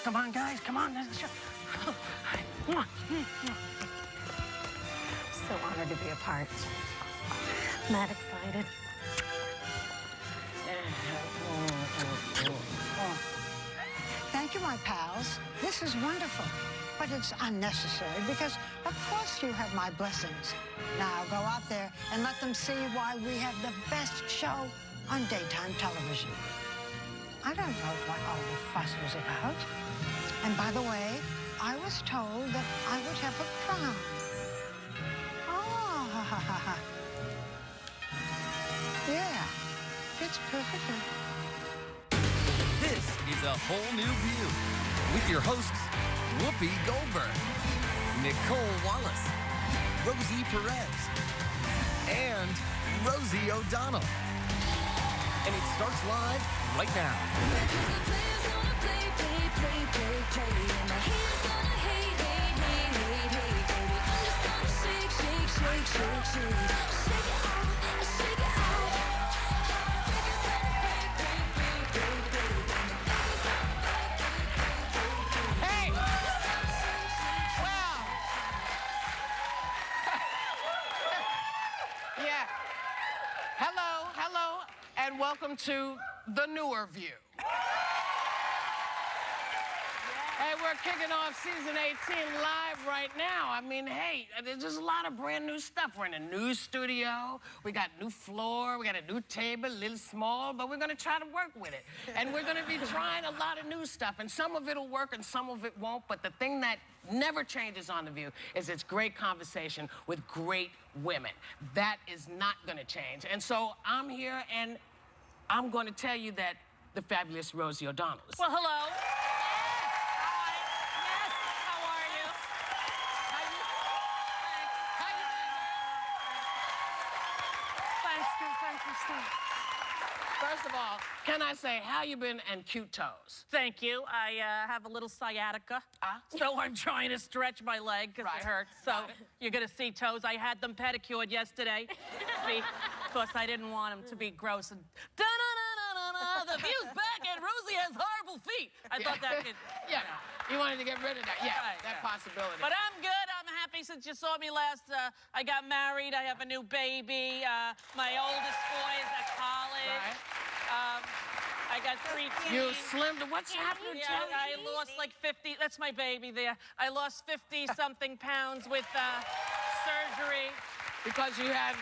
Come on, guys, come on. So honored to be a part. Mad excited. Thank you, my pals. This is wonderful. But it's unnecessary because, of course, you have my blessings. Now go out there and let them see why we have the best show on daytime television. I don't know what all the fuss was about. And by the way, I was told that I would have a crown. Oh, yeah, fits perfectly. This is A Whole New View with your hosts, Whoopi Goldberg, Nicolle Wallace, Rosie Perez, and Rosie O'Donnell. And it starts live right now. Hello, and welcome to the newer view. Hey, we're kicking off season 18 live right now. I mean, hey, there's just a lot of brand new stuff. We're in a new studio. We got new floor. We got a new table, a little small, but we're going to try to work with it. And we're going to be trying a lot of new stuff, and some of it'll work and some of it won't. But the thing that never changes on The View is it's great conversation with great women. That is not going to change. And so I'm here, and I'm going to tell you that the fabulous Rosie O'Donnell is. Well, hello. How are you? Thank you, Steve. First of all, can I say, how you been and cute toes? Thank you. I have a little sciatica, so I'm trying to stretch my leg because it hurts. So you're going to see toes. I had them pedicured yesterday because I didn't want them to be gross. And the view's back and Rosie has horrible feet. I thought that could... Yeah, you wanted to get rid of that. Yeah, Right, that possibility. But I'm good. I'm happy since you saw me last. I got married. I have a new baby. My oldest boy is at college. Right. I got 3 teens. You slimmed. What's happening to you? I lost like 50. That's my baby there. I lost 50-something pounds with surgery. Because you had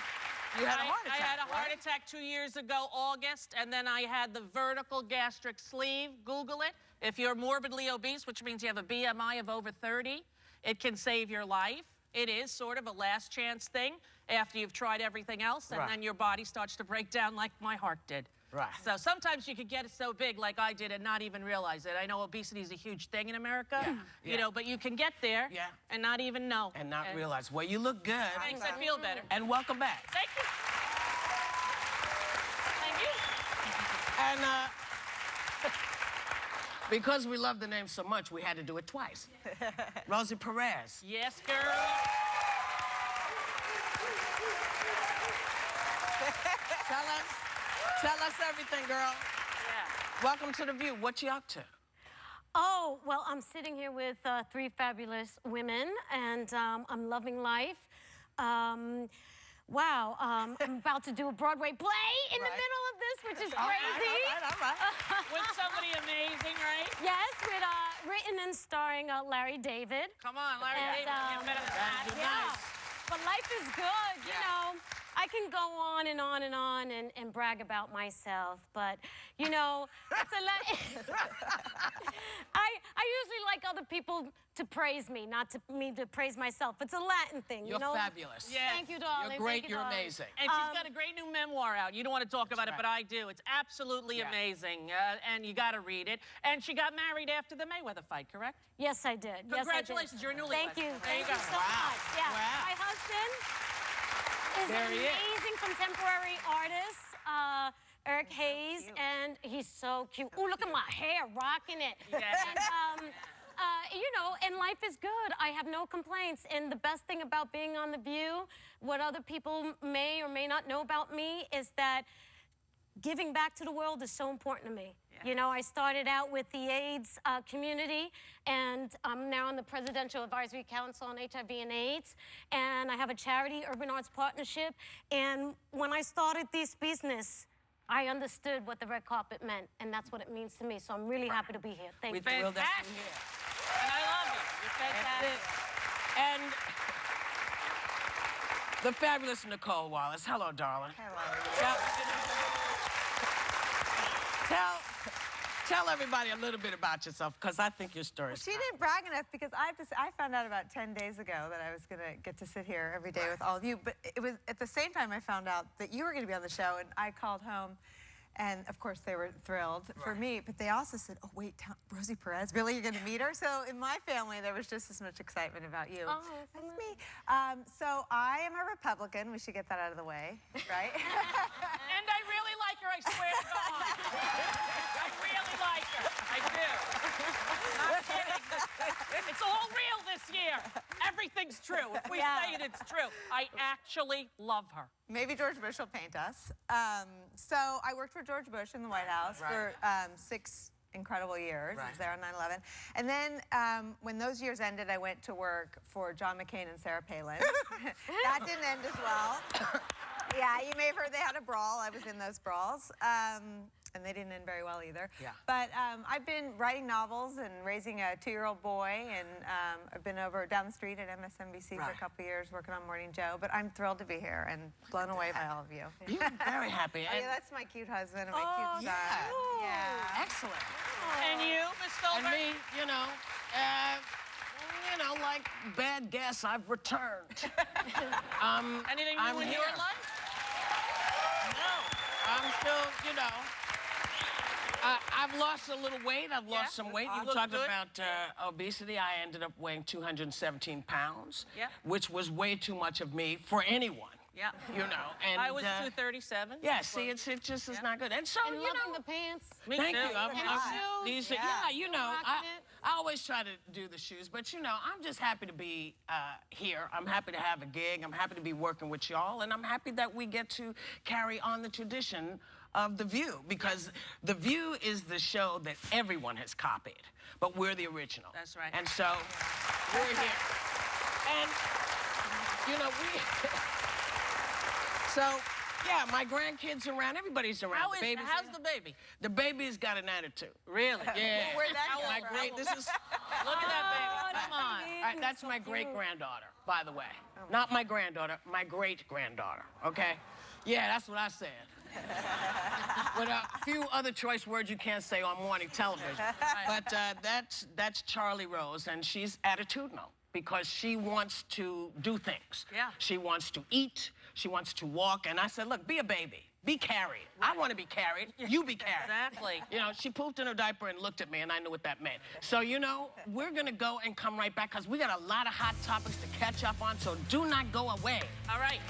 a heart attack. I had a heart attack 2 years ago, August, and then I had the vertical gastric sleeve. Google it. If you're morbidly obese, which means you have a BMI of over 30, it can save your life. It is sort of a last chance thing after you've tried everything else, and then your body starts to break down like my heart did. Right. So sometimes you could get it so big like I did and not even realize it. I know obesity is a huge thing in America, you know, but you can get there and not even know. And not realize. Well, you look good. Thanks, I feel better. And welcome back. Thank you. Thank you. And because we love the name so much, we had to do it twice. Rosie Perez. Yes, girl. Tell us everything, girl. Yeah. Welcome to The View. What you up to? Oh, well, I'm sitting here with 3 fabulous women, and I'm loving life. Wow, I'm about to do a Broadway play in the middle of this, which is crazy. All right. With somebody amazing, right? Yes, with written and starring Larry David. Come on, Larry David. Get better than that. Yeah, but life is good, you know. I can go on and on and on and brag about myself, but, you know, it's a I usually like other people to praise me, not me to praise myself. It's a Latin thing, you know? You're fabulous. Yes. Thank you, darling. You're great, Thank you, you're darling. amazing. And she's got a great new memoir out. You don't want to talk about it, but I do. It's absolutely amazing, and you got to read it. And she got married after the Mayweather fight, correst? Yes, I did. Congratulations, yes, I did. you're a newlywed. Thank you. There Thank you you go. so much. Yeah. Wow. My husband is There an he is. amazing contemporary artist, Eric Hayes, and he's so cute. Oh, look at my hair, rocking it. Yeah. And, you know, and life is good. I have no complaints. And the best thing about being on The View, what other people may or may not know about me, is that giving back to the world is so important to me. You know, I started out with the AIDS community, and I'm now on the Presidential Advisory Council on HIV and AIDS, and I have a charity, Urban Arts Partnership, and when I started this business, I understood what the red carpet meant, and that's what it means to me, so I'm really happy to be here. Thank you. We're thrilled that you're here. And I love you. You're fantastic. And the fabulous Nicolle Wallace. Hello, darling. Hello. Tell everybody a little bit about yourself, because I think your story is She didn't brag enough because I found out about 10 days ago that I was going to get to sit here every day with all of you. But it was at the same time I found out that you were going to be on the show, and I called home. And, of course, they were thrilled for me. But they also said, oh, wait, Rosie Perez, really? You're going to meet her? So in my family, there was just as much excitement about you. Oh, that's me. So I am a Republican. We should get that out of the way, right? And I really like her, I swear to God. I really like her. I do. Not kidding. It's all real this year. Everything's true. If we say it, it's true. I actually love her. Maybe George Bush will paint us. So I worked for George Bush in the White House for 6 incredible years. I was there on 9/11. And then when those years ended, I went to work for John McCain and Sarah Palin. That didn't end as well. Yeah, you may have heard they had a brawl. I was in those brawls. And they didn't end very well either. Yeah. But I've been writing novels and raising a 2-year-old boy, and I've been over down the street at MSNBC for a couple of years working on Morning Joe. But I'm thrilled to be here and blown away by all of you. You're very happy. Oh, yeah, that's my cute husband and my cute son. Yeah. Excellent. And you, Miss Goldberg? And me, you know, like bad guess, I've returned. Anything I'm new in here. your life? No. I'm still, you know. I've lost a little weight. I've lost some weight. You look talked good. about obesity. I ended up weighing 217 pounds, Yeah. which was way too much of me for anyone. Yeah. You know, and I was 237. yeah. See, it just is not good. And so, And you loving know, the pants. Me thank too. you. These, yeah, you know, Rocking I always try to do the shoes, but you know, I'm just happy to be here. I'm happy to have a gig. I'm happy to be working with y'all, and I'm happy that we get to carry on the tradition of The View, because The View is the show that everyone has copied, but we're the original. That's right. And so we're here, and you know So, yeah, my grandkids around, everybody's around. How's the baby? The baby's got an attitude. Really? Yeah. Where'd that go My from? great, this is, Look at that baby. Come on. that's my great-granddaughter, by the way. Not my granddaughter, my great-granddaughter, okay? Yeah, that's what I said. With a few other choice words you can't say on morning television. But that's Charlie Rose, and she's attitudinal, because she wants to do things. Yeah. She wants to eat, she wants to walk, and I said, look, be a baby, be carried. I want to be carried, you be carried. Exactly. You know, she pooped in her diaper and looked at me, and I knew what that meant. So, you know, we're gonna go and come right back, because we got a lot of hot topics to catch up on, so do not go away. All right.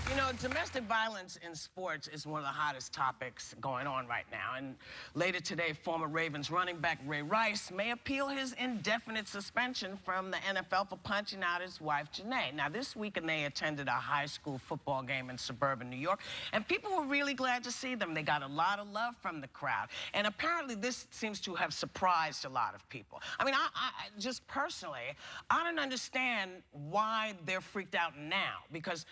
You know, domestic violence in sports is one of the hottest topics going on right now. And later today, former Ravens running back Ray Rice may appeal his indefinite suspension from the NFL for punching out his wife, Janae. Now, this weekend, they attended a high school football game in suburban New York, and people were really glad to see them. They got a lot of love from the crowd. And apparently, this seems to have surprised a lot of people. I mean, I just personally, I don't understand why they're freaked out now, because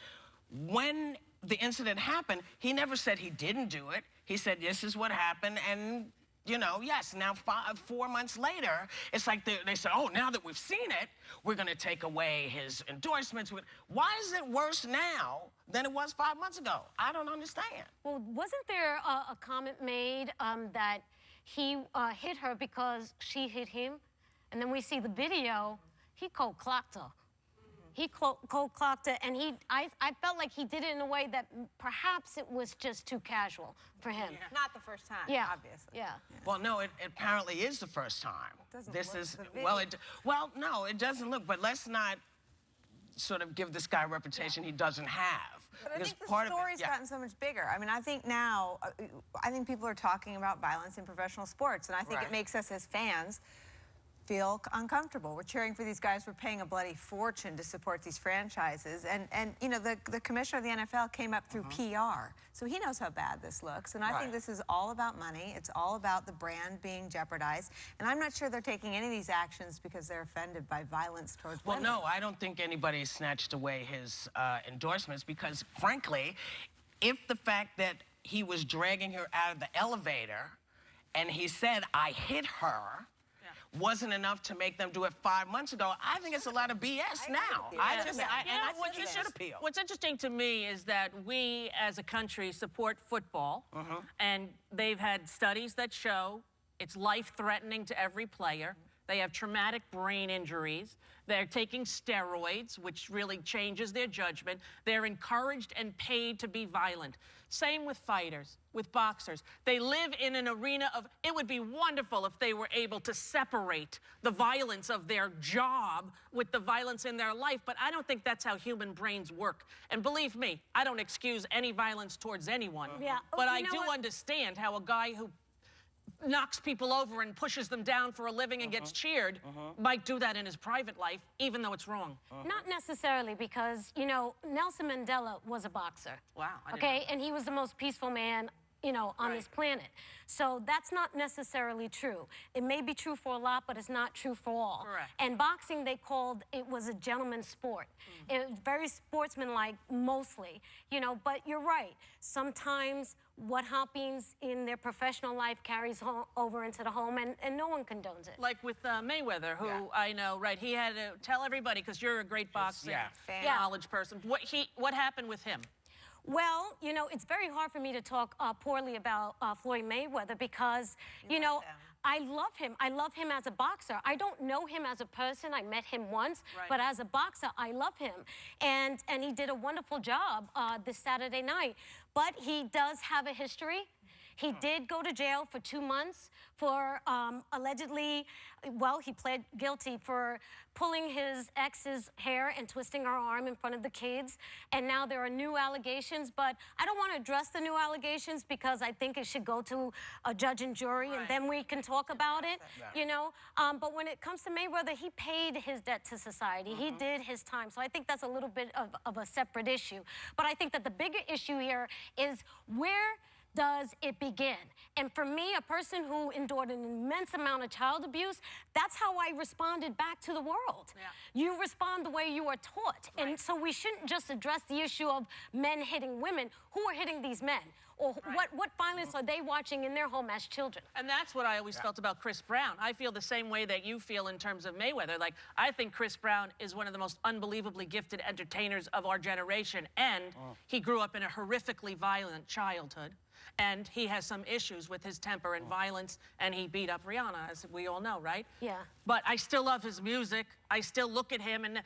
when the incident happened, he never said he didn't do it. He said, this is what happened, and, you know, yes, now 4 months later, it's like they said, oh, now that we've seen it, we're gonna take away his endorsements. Why is it worse now than it was 5 months ago? I don't understand. Well, wasn't there a comment made that he hit her because she hit him? And then we see the video, he cold-clocked her. He cold-clocked it, and I felt like he did it in a way that perhaps it was just too casual for him. Yeah. Not the first time, Yeah. obviously. Yeah. Well, no, it apparently is the first time. Doesn't This look is the well, no, it doesn't look. But let's not sort of give this guy a reputation he doesn't have. But I Because think the part of it- story's yeah. gotten so much bigger. I mean, I think now, I think people are talking about violence in professional sports, and I think Right. it makes us as fans feel uncomfortable. We're cheering for these guys. We're paying a bloody fortune to support these franchises. And you know, the commissioner of the NFL came up through PR, so he knows how bad this looks. And I think Right. this is all about money. It's all about the brand being jeopardized. And I'm not sure they're taking any of these actions because they're offended by violence towards Well, women. no, I don't think anybody snatched away his endorsements because, frankly, if the fact that he was dragging her out of the elevator and he said, I hit her, wasn't enough to make them do it 5 months ago, I think it's a lot of BS now. I Yeah. just, Yeah. I, You and know, I think he should appeal. What's interesting to me is that we, as a country, support football, and they've had studies that show it's life-threatening to every player. They have traumatic brain injuries. They're taking steroids, which really changes their judgment. They're encouraged and paid to be violent. Same with fighters, with boxers. They live in an arena of, it would be wonderful if they were able to separate the violence of their job with the violence in their life, but I don't think that's how human brains work. And believe me, I don't excuse any violence towards anyone. Yeah. But You I know do what? understand how a guy who knocks people over and pushes them down for a living and gets cheered might do that in his private life, even though it's wrong. Not necessarily, because, you know, Nelson Mandela was a boxer. Wow, I didn't Okay, and he was the most peaceful man, you know, on this planet. So that's not necessarily true. It may be true for a lot, but it's not true for all. Correct. And boxing, they called, it was a gentleman's sport. It was very sportsmanlike, mostly, you know, but you're right. Sometimes what happens in their professional life carries over into the home, and no one condones it. Like with Mayweather, who I know, right? He had to tell everybody, because you're a great boxing knowledge person. What happened with him? Well, you know, it's very hard for me to talk poorly about Floyd Mayweather because, you know, I love him. I love him as a boxer. I don't know him as a person. I met him once, but as a boxer, I love him. And he did a wonderful job this Saturday night. But he does have a history. He did go to jail for 2 months for allegedly, well, he pled guilty for pulling his ex's hair and twisting her arm in front of the kids. And now there are new allegations, but I don't want to address the new allegations because I think it should go to a judge and jury, and then we can talk about it, you know. But when it comes to Mayweather, he paid his debt to society. He did his time. So I think that's a little bit of a separate issue. But I think that the bigger issue here is where does it begin? And for me, a person who endured an immense amount of child abuse, that's how I responded back to the world. You respond the way you are taught. And so we shouldn't just address the issue of men hitting women. Who are hitting these men? Or what violence are they watching in their home as children? And that's what I always felt about Chris Brown. I feel the same way that you feel in terms of Mayweather. Like, I think Chris Brown is one of the most unbelievably gifted entertainers of our generation, and he grew up in a horrifically violent childhood. And he has some issues with his temper and violence, and he beat up Rihanna, as we all know, right? Yeah. But I still love his music. I still look at him, and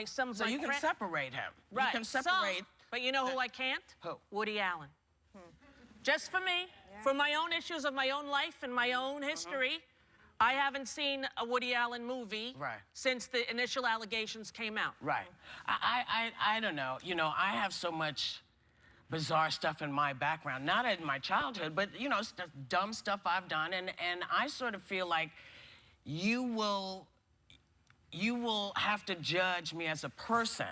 some of So my you can friends... separate him. Right. You can separate. But you know who I can't? Who? Woody Allen. Just for me, for my own issues of my own life and my own history, I haven't seen a Woody Allen movie since the initial allegations came out. Right. I don't know. You know, I have so much bizarre stuff in my background, not in my childhood, but, you know, dumb stuff I've done. And I sort of feel like you will have to judge me as a person.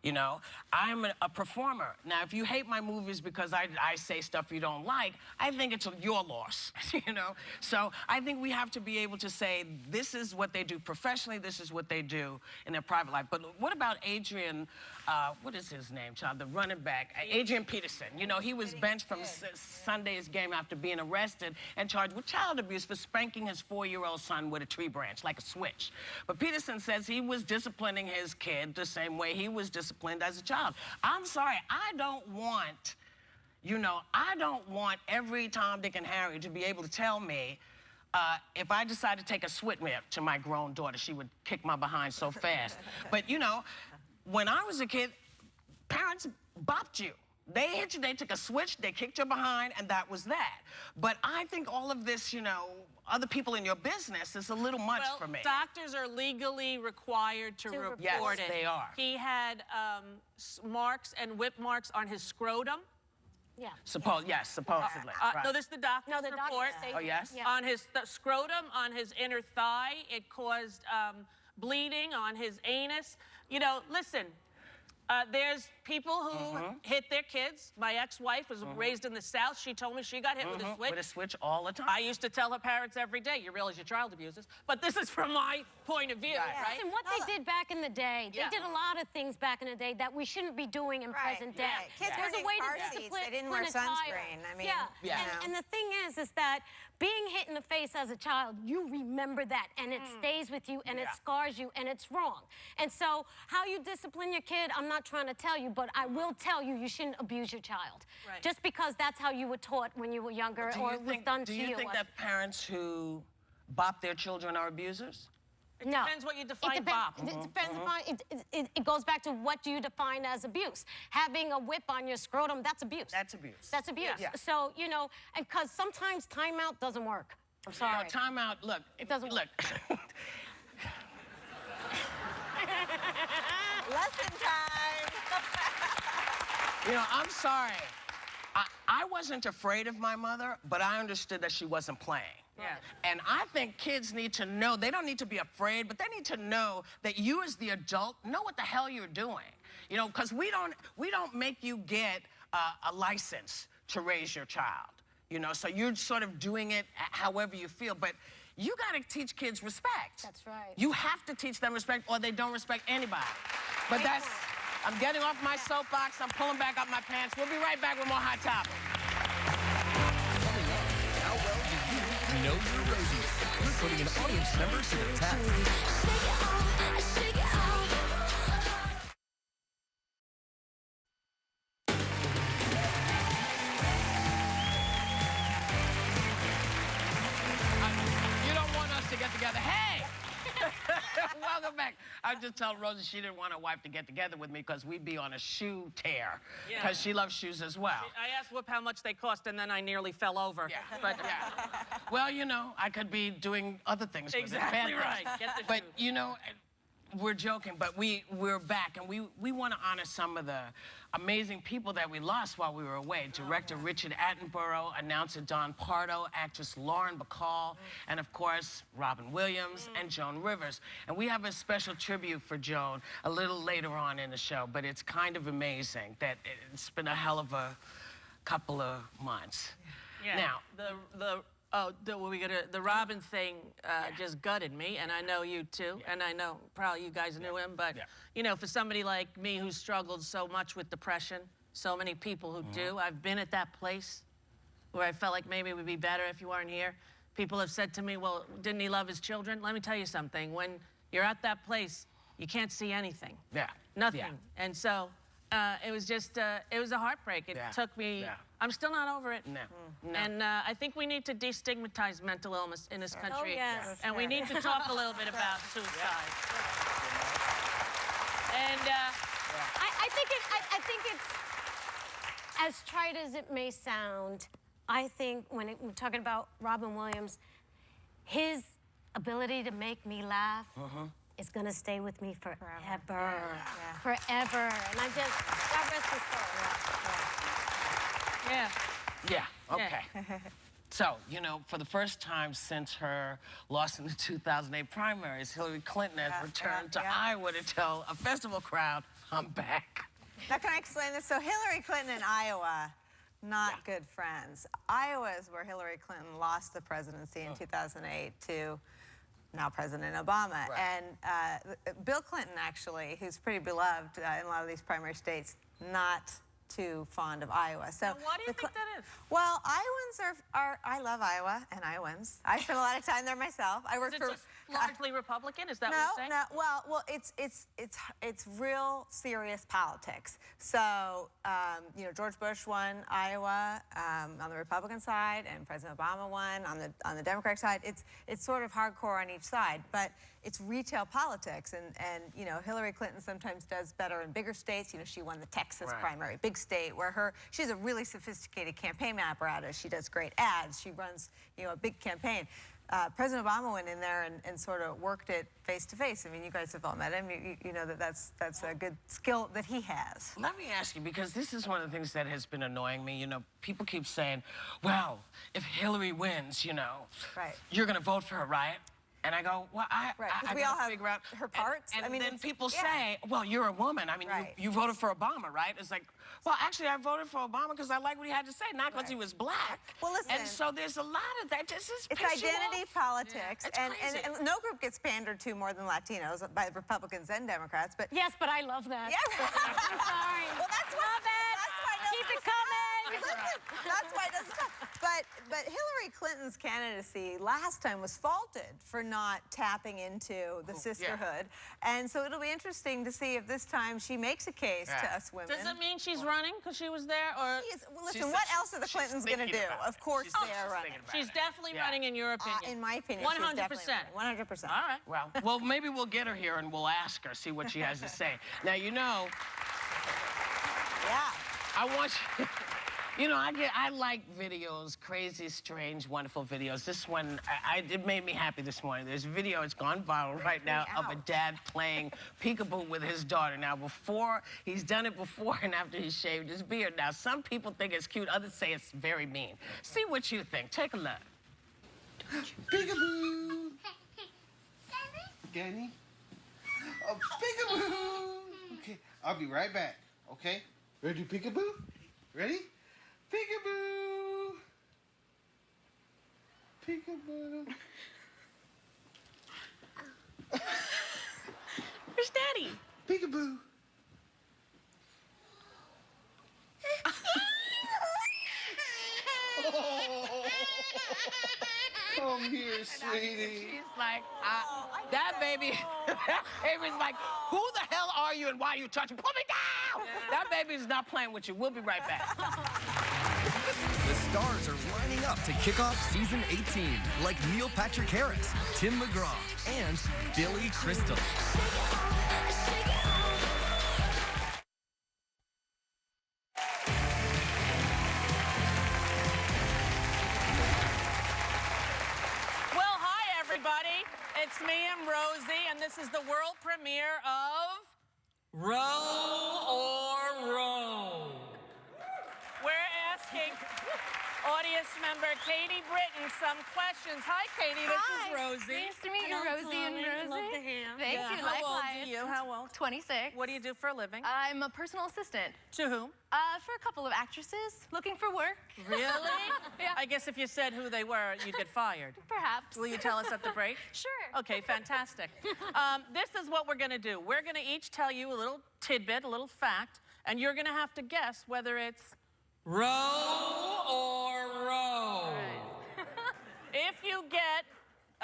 You know, I'm a performer. Now, if you hate my movies because I say stuff you don't like, I think it's your loss, you know? So I think we have to be able to say, this is what they do professionally, this is what they do in their private life. But what about Adrian, what is his name, child? The running back, Adrian Peterson. You know, he was benched from Sunday's game after being arrested and charged with child abuse for spanking his 4-year-old son with a tree branch, like a switch. But Peterson says he was disciplining his kid the same way he was disciplined as a child. I'm sorry, I don't want, you know, I don't want every Tom, Dick, and Harry to be able to tell me if I decide to take a switch whip to my grown daughter, she would kick my behind so fast. But, you know, when I was a kid, parents bopped you. They hit you, they took a switch, they kicked you behind, and that was that. But I think all of this, you know, other people in your business is a little much for me. Doctors are legally required to report it. Yes, they are. He had marks and whip marks on his scrotum. Yeah. Yes, supposedly. No, this is the doctor's No, the doctor report. stated. Oh, yes? Yeah. On his scrotum, on his inner thigh. It caused bleeding on his anus. You know, listen, there's people who hit their kids. My ex-wife was raised in the South. She told me she got hit with a switch. With a switch all the time. I used to tell her parents every day, you realize your child abuses. But this is from my point of view, right? Listen, what they did back in the day, they did a lot of things back in the day that we shouldn't be doing in present day. Kids There's were a way in car to seats. discipline They didn't wear a child. sunscreen. I mean, you know. And the thing is that being hit in the face as a child, you remember that, and it stays with you, and it scars you, and it's wrong. And so, how you discipline your kid, I'm not trying to tell you, but I will tell you, you shouldn't abuse your child. Right. Just because that's how you were taught when you were younger, or it was done to you. Do you think that parents who bop their children are abusers? It depends what you define bop. It depends upon, it goes back to what do you define as abuse. Having a whip on your scrotum, that's abuse. That's abuse. That's abuse. Yeah. So, you know, and because sometimes timeout doesn't work. I'm sorry. No, timeout, look. It doesn't look. Lesson time. You know, I'm sorry. I wasn't afraid of my mother, but I understood that she wasn't playing. Yeah. And I think kids need to know, they don't need to be afraid, but they need to know that you as the adult know what the hell you're doing. You know, because we don't make you get a license to raise your child. You know, so you're sort of doing it however you feel, but you got to teach kids respect. That's right. You have to teach them respect or they don't respect anybody. But that's, I'm getting off my soapbox, I'm pulling back up my pants. We'll be right back with more Hot Topics. How well do you know your Rosies? We're putting an audience member to the test. You don't want us to get together. Hey! Welcome back. I just tell Rosie she didn't want her wife to get together with me because we'd be on a shoe tear. Because she loves shoes as well. I asked Whoop how much they cost, and then I nearly fell over. Yeah. But, well, you know, I could be doing other things with it. Exactly Bad right. things. Get the But, shoe. you know, we're joking, but we're back, and we want to honor some of the amazing people that we lost while we were away. Director Richard Attenborough, announcer Don Pardo, actress Lauren Bacall, and of course, Robin Williams and Joan Rivers. And we have a special tribute for Joan a little later on in the show, but it's kind of amazing that it's been a hell of a couple of months. Yeah. Now, the Robin thing just gutted me, and I know you too, and I know probably you guys knew him, but you know, for somebody like me who struggled so much with depression, so many people who do, I've been at that place where I felt like maybe it would be better if you weren't here. People have said to me, well, didn't he love his children? Let me tell you something. When you're at that place, you can't see anything. Nothing. And so it was just, it was a heartbreak. It took me, I'm still not over it. And I think we need to destigmatize mental illness in this country. Oh, yes. And we need to talk a little bit about suicide. And I think it's, as trite as it may sound, I think when we're talking about Robin Williams, his ability to make me laugh is gonna stay with me forever. Forever. And I just, God rest his soul. Okay. So, you know, for the first time since her loss in the 2008 primaries, Hillary Clinton has returned to Iowa to tell a festival crowd, I'm back. Now, can I explain this? So Hillary Clinton and Iowa, not good friends. Iowa is where Hillary Clinton lost the presidency in 2008 to now President Obama. And Bill Clinton, actually, who's pretty beloved in a lot of these primary states, not too fond of Iowa. So now, why do you think that is? Well, Iowans are I love Iowa and Iowans. I spent a lot of time there myself. I worked for largely Republican? Is that what you're saying? No. Well, it's real serious politics. So, you know, George Bush won Iowa on the Republican side, and President Obama won on the Democratic side. It's sort of hardcore on each side, but it's retail politics, and you know, Hillary Clinton sometimes does better in bigger states. You know, she won the Texas primary, big state, where she's a really sophisticated campaign apparatus. She does great ads. She runs, you know, a big campaign. President Obama went in there and sort of worked it face to face. I mean, you guys have all met him. You know that's a good skill that he has. Let me ask you, because this is one of the things that has been annoying me. You know, people keep saying, well, if Hillary wins, you know, you're going to vote for her, right? And I go, well, I we all have figure out her parts. And I mean, then people say, well, you're a woman. I mean, you voted for Obama, right? It's like, well, actually, I voted for Obama because I like what he had to say, not because he was black. Well, listen. And so there's a lot of that. It's identity politics, yeah, and no group gets pandered to more than Latinos by Republicans and Democrats. But yes, but I love that. Yeah. I'm sorry. Well, that's why. Love it. That's why. Keep it coming. That's why it doesn't stop. But Hillary Clinton's candidacy last time was faulted for not tapping into the sisterhood, and so it'll be interesting to see if this time she makes a case to us women. Does it mean she's running because she was there, or? Listen, what else are the Clintons going to do? Of course they are running. She's definitely running, in your opinion. In my opinion, 100%. 100%. All right. Well, maybe we'll get her here and we'll ask her, see what she has to say. Now, you know. Yeah. I want you. You know, I like videos, crazy, strange, wonderful videos. This one, it made me happy this morning. There's a video, it's gone viral right now, of a dad playing peekaboo with his daughter. Now, he's done it before and after he shaved his beard. Now, some people think it's cute, others say it's very mean. See what you think. Take a look. Peekaboo! Danny? Oh, peekaboo! Okay, I'll be right back, okay? Ready, peekaboo? Ready? Peekaboo! Peekaboo. Where's Daddy? Peekaboo. Come here, sweetie. She's like, that baby's like, who the hell are you and why are you touching? Pull me down! That baby's not playing with you. We'll be right back. The stars are lining up to kick off season 18, like Neil Patrick Harris, Tim McGraw, and Billy Crystal. It's me and Rosie, and this is the world premiere of Row or Row. We're asking audience member Katie Britton some questions. Hi, Katie. This is Rosie. Nice to meet you, Rosie and Rosie. Love the ham. Thank you. How old Likewise. are you? How old? 26. What do you do for a living? I'm a personal assistant. To whom? For a couple of actresses looking for work. Really? Yeah. I guess if you said who they were, you'd get fired. Perhaps. Will you tell us at the break? Sure. Okay, fantastic. This is what we're going to do. We're going to each tell you a little tidbit, a little fact, and you're going to have to guess whether it's row or row. Right. If you get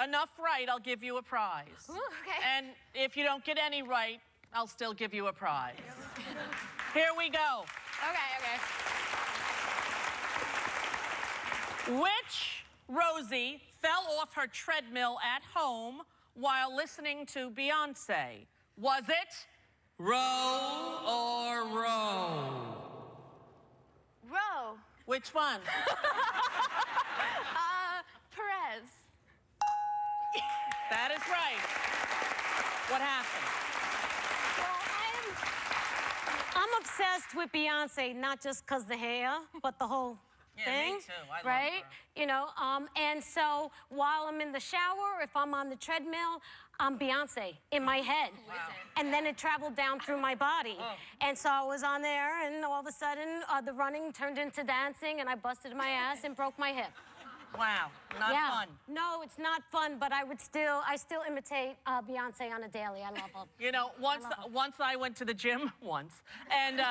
enough right, I'll give you a prize. Ooh, okay. And if you don't get any right, I'll still give you a prize. Here we go. Okay. Which Rosie fell off her treadmill at home while listening to Beyonce? Was it row or row? Row. Which one? Perez. That is right. What happened? I'm obsessed with Beyonce, not just because the hair, but the whole thing. Me too. I love right? her. You know, and so while I'm in the shower, if I'm on the treadmill, I'm Beyonce in my head. Wow. And then it traveled down through my body. And so I was on there, and all of a sudden, the running turned into dancing, and I busted my ass and broke my hip. Wow, not fun. No, it's not fun, but I still imitate Beyonce on a daily. I love her. You know, once I went to the gym, and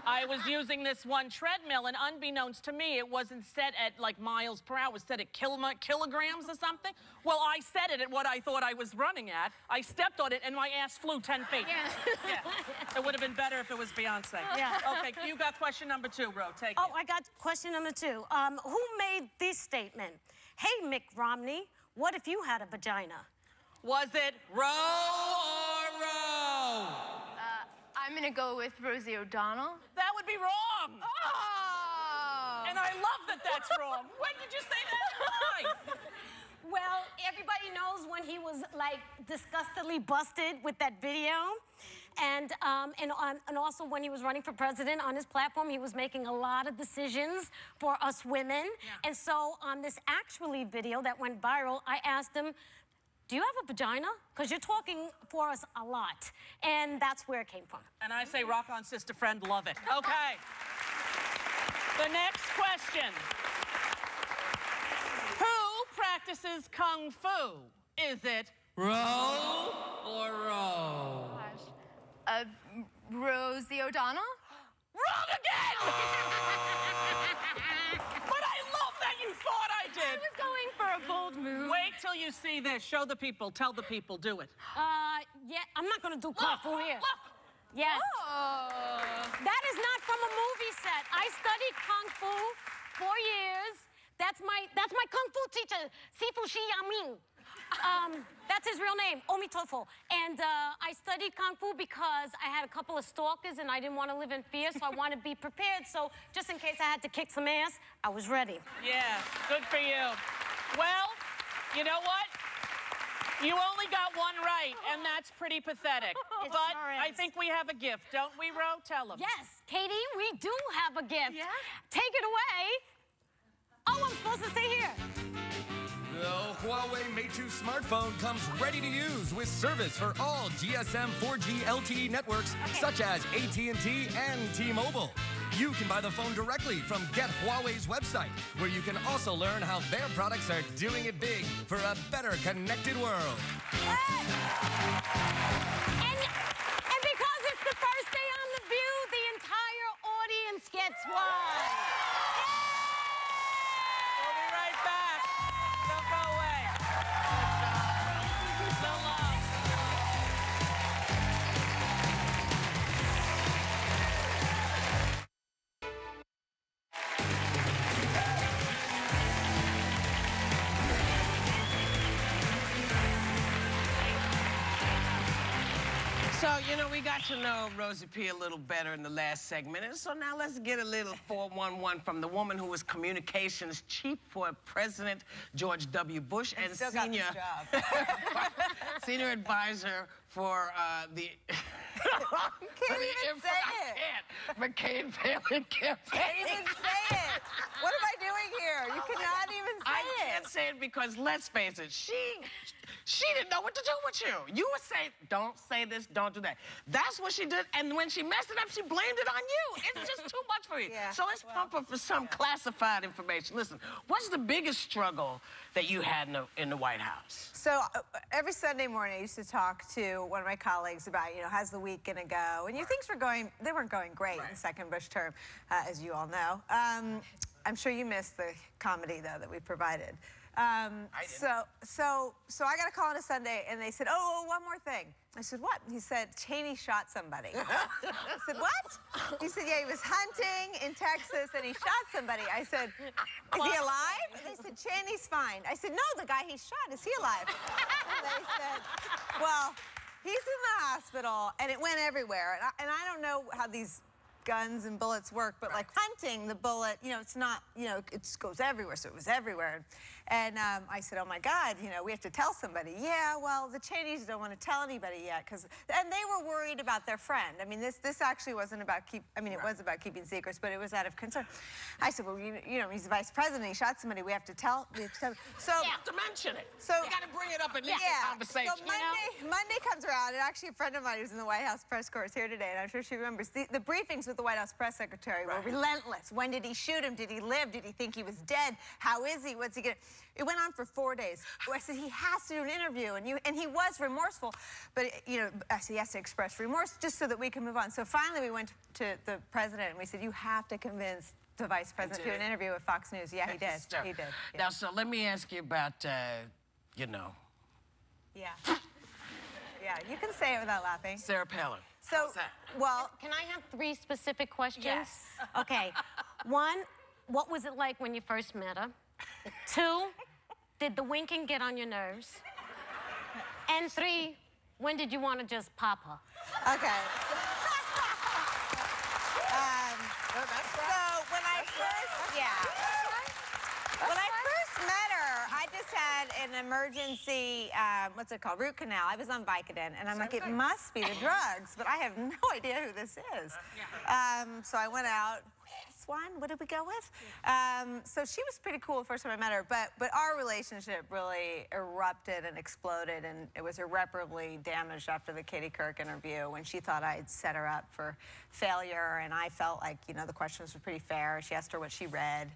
I was using this one treadmill, and unbeknownst to me, it wasn't set at like miles per hour. It was set at kilograms or something. Well, I set it at what I thought I was running at. I stepped on it, and my ass flew 10 feet. Yeah. It would have been better if it was Beyonce. Yeah. Okay, you got question number 2, Ro. Take it. Oh, I got question number 2. Who made this statement? Hey, Mick Romney, what if you had a vagina? Was it Ro or Ro? I'm gonna go with Rosie O'Donnell. That would be wrong. Oh! And I love that that's wrong. When did you say that? Why? Well, everybody knows when he was like disgustingly busted with that video. And also when he was running for president on his platform, he was making a lot of decisions for us women. Yeah. And so on this actually video that went viral, I asked him, do you have a vagina? Because you're talking for us a lot. And that's where it came from. And I say, rock on, sister friend, love it. Okay. The next question. Who practices Kung Fu? Is it Ro or Ro? Rosie O'Donnell? Wrong again! But I love that you thought I did. I was going for a bold move. Wait till you see this. Show the people. Tell the people. Do it. Yeah, I'm not gonna do Kung Fu here. Look. Yes. Oh. That is not from a movie set. I studied Kung Fu 4 years. That's my Kung Fu teacher, Sifu Shi Yaming. That's his real name, Omitofo. And I studied Kung Fu because I had a couple of stalkers and I didn't want to live in fear, so I wanted to be prepared. So just in case I had to kick some ass, I was ready. Yeah, good for you. Well, you know what? You only got one right, and that's pretty pathetic. It But sure I is. think we have a gift, don't we, Ro? Tell them. Yes, Katie, we do have a gift. Yeah? Take it away. Oh, I'm supposed to stay here. The Huawei Mate 2 smartphone comes ready to use with service for all GSM 4G LTE networks such as AT&T and T-Mobile. You can buy the phone directly from Get Huawei's website, where you can also learn how their products are doing it big for a better connected world. And because it's the first day on The View, the entire audience gets one. We'll be right back. Don't go away. So long. So, you know, we got to know Rosie P. a little better in the last segment. And so now let's get a little 411 from the woman who was communications chief for President George W. Bush and Still got this job. senior advisor for the... Can't even say it. McCain Palin campaign. Can't even say it. What am I doing here? You cannot even say I it. can't say it because, let's face it, she didn't know what to do with you. You would say, don't say this, don't do that. That's what she did, and when she messed it up, she blamed it on you. It's just too much for you. Yeah, So let's pump her for some classified information. Listen, what's the biggest struggle that you had in the White House? So every Sunday morning, I used to talk to one of my colleagues about, you know, how's the week gonna go? And things they weren't going great in the second Bush term, as you all know. I'm sure you missed the comedy, though, that we provided. I didn't. So I got a call on a Sunday, and they said, oh, one more thing. I said, what? He said, Cheney shot somebody. I said, what? He said, yeah, he was hunting in Texas, and he shot somebody. I said, is he alive? And they said, Cheney's fine. I said, no, the guy he shot, is he alive? And they said, well, he's in the hospital, and it went everywhere. And I don't know how these guns and bullets work, but like hunting, the bullet, you know, it's not, you know, it just goes everywhere, so it was everywhere. And I said, oh my God, you know, we have to tell somebody. Yeah, well, the Cheneys don't want to tell anybody yet, and they were worried about their friend. I mean, this actually wasn't about it was about keeping secrets, but it was out of concern. I said, well, you know, he's the vice president, he shot somebody, we have to tell. So You have to mention it. So you got to bring it up in least in conversation. So Monday comes around, and actually a friend of mine who's in the White House press corps is here today, and I'm sure she remembers the briefings with the White House press secretary were relentless. When did he shoot him? Did he live? Did he think he was dead? How is he? What's he gonna? It went on for 4 days. I said, he has to do an interview, and he was remorseful, but I said he has to express remorse just so that we can move on. So finally, we went to the president and we said, you have to convince the vice president to do an interview with Fox News. Yeah, he did. He did. Yeah. Now, so let me ask you about, you know. Yeah. Yeah, you can say it without laughing. Sarah Palin. So, well, Can I have 3 specific questions? Yes. Okay. 1, what was it like when you first met her? 2, did the winking get on your nerves? And 3, when did you want to just pop her? okay. So when I first, when I first met her, I just had an emergency, what's it called, root canal. I was on Vicodin, and I'm like, it must be the drugs, but I have no idea who this is. So I went out. One, what did we go with? So she was pretty cool the first time I met her, but our relationship really erupted and exploded, and it was irreparably damaged after the Katie Couric interview when she thought I'd set her up for failure, and I felt like, the questions were pretty fair. She asked her what she read.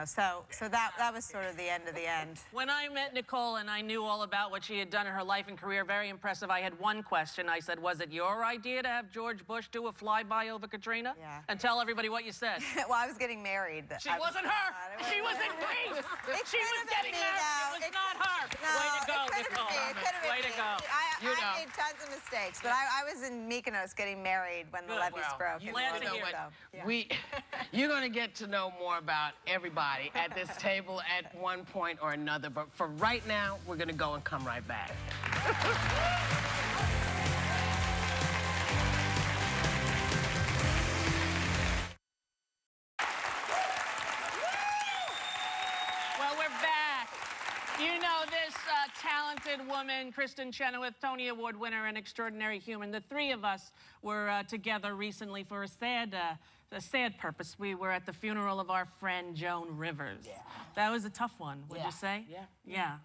So that was sort of the end of the end. When I met Nicolle and I knew all about what she had done in her life and career, very impressive, I had one question. I said, was it your idea to have George Bush do a flyby over Katrina? Yeah. And tell everybody what you said. Well, I was getting married. She wasn't her. She was in Greece. She was getting married. It was not her. Way to go, Nicolle. Way to go. I made tons of mistakes, but I was in Mykonos getting married when the levees broke. Glad to hear it. You're going to get to know more about everybody at this table at one point or another, but for right now, we're going to go and come right back. Well, we're back. This talented woman, Kristen Chenoweth, Tony Award winner and extraordinary human. The 3 of us were together recently for a sad purpose. We were at the funeral of our friend Joan Rivers. Yeah. That was a tough one, would you say? Yeah.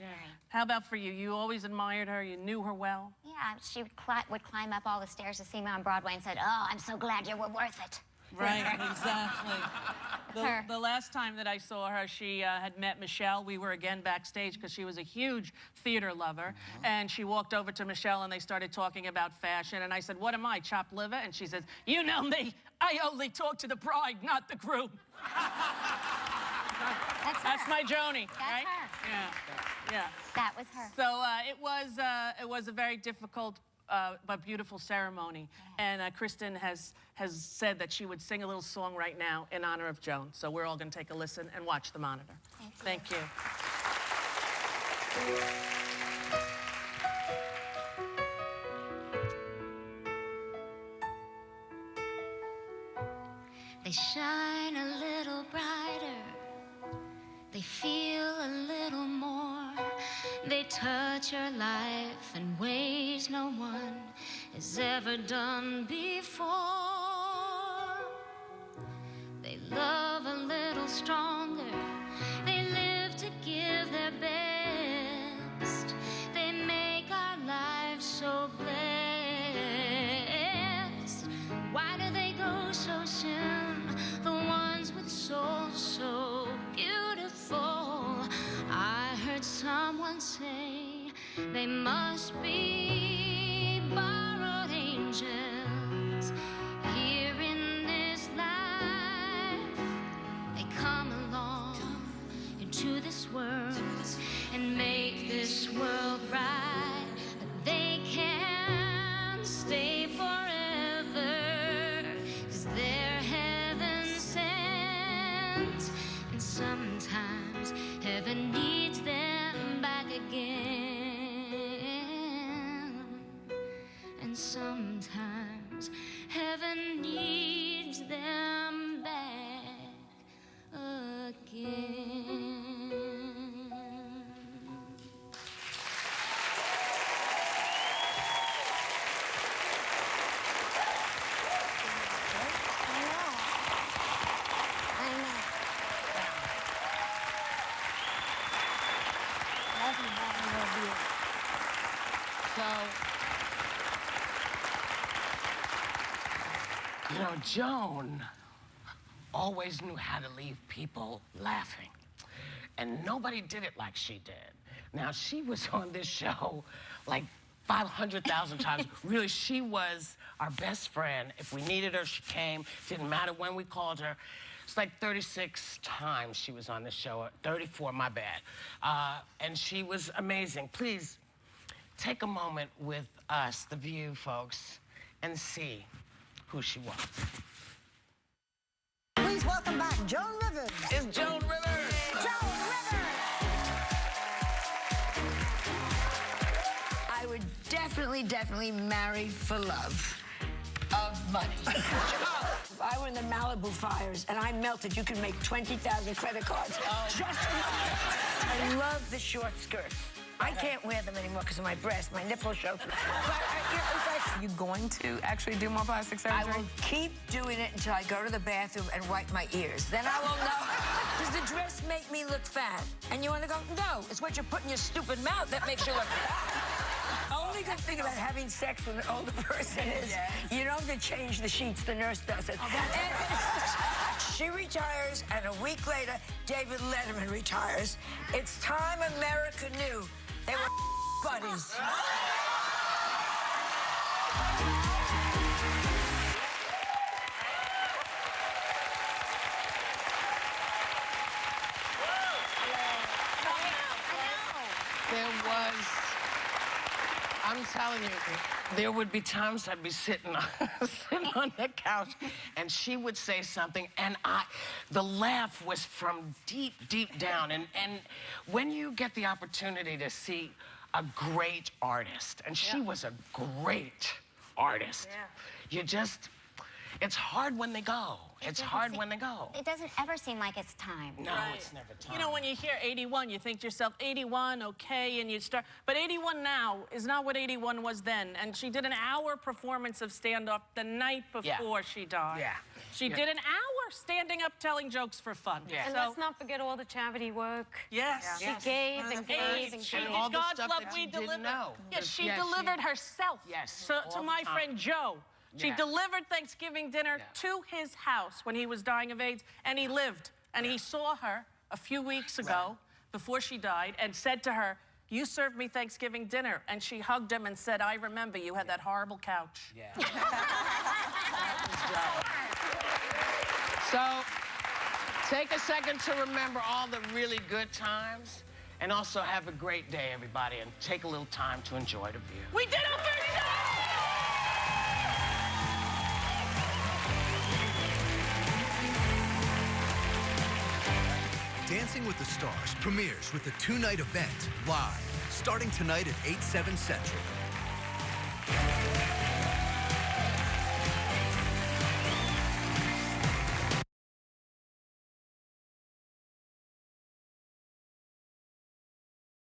How about for you? You always admired her. You knew her well. Yeah, she would climb up all the stairs to see me on Broadway and said, "Oh, I'm so glad you were worth it." Right, exactly. her. The last time that I saw her, she had met Michelle. We were again backstage because she was a huge theater lover. And she walked over to Michelle and they started talking about fashion. And I said, what am I, chopped liver? And she says, you know me. I only talk to the bride, not the groom. That's my Joni, right? That's her. Yeah. That was her. So it was a very difficult but beautiful ceremony. And Kristen has said that she would sing a little song right now in honor of Joan. So we're all going to take a listen and watch the monitor. Thank you. They shine a little brighter. They feel a little more. They touch your life in ways no one has ever done before. They love a little stronger. They live to give their best. They make our lives so blessed. Why do they go so soon? The ones with souls so beautiful. I heard someone say they must be borrowed angels here in this life. They come along into this world and make this world right, but they can't stay forever, 'cause they're heaven sent, and sometimes heaven needs them back again, and sometimes heaven needs them back again. You know, Joan always knew how to leave people laughing. And nobody did it like she did. Now, she was on this show like 500,000 times. Really, she was our best friend. If we needed her, she came. Didn't matter when we called her. It's like 36 times she was on this show. 34, my bad. And she was amazing. Please, take a moment with us, The View, folks, and see who she was. Please welcome back Joan Rivers. It's Joan Rivers. Joan Rivers. I would definitely marry for love of money. If I were in the Malibu fires and I melted, you could make 20,000 credit cards. Just I love the short skirts. I can't wear them anymore because of my breast, my nipple show. But Are you going to actually do more plastic surgery? I will keep doing it until I go to the bathroom and wipe my ears. Then I will know. Does the dress make me look fat? And you want to go, no, it's what you put in your stupid mouth that makes you look fat. Only good thing about having sex with an older person is you don't have to change the sheets, the nurse does it. She retires, and a week later, David Letterman retires. It's time America knew they were buddies. I'm telling you, there would be times I'd be sitting on the couch, and she would say something, and the laugh was from deep down. And when you get the opportunity to see a great artist, and she was a great artist, you just, it's hard when they go. It's hard when they go. It doesn't ever seem like it's time. No, it's never time. You know, when you hear 81, you think to yourself, 81, okay, and you start. But 81 now is not what 81 was then. And she did an hour performance of stand-up the night before she died. Yeah. She did an hour standing up telling jokes for fun. And let's not forget all the charity work. Yes. She gave and gave and She gave. did all the God's stuff love that we you didn't delivered. know. Yes, she Yes, delivered herself to all my the time. friend Joe. She Yeah. delivered Thanksgiving dinner to his house when he was dying of AIDS, and he lived. And he saw her a few weeks ago before she died and said to her, "You served me Thanksgiving dinner." And she hugged him and said, "I remember you had that horrible couch." Yeah. So, take a second to remember all the really good times, and also have a great day, everybody, and take a little time to enjoy The View. We did it, 39! Dancing with the Stars premieres with a two-night event live, starting tonight at 8/7 Central.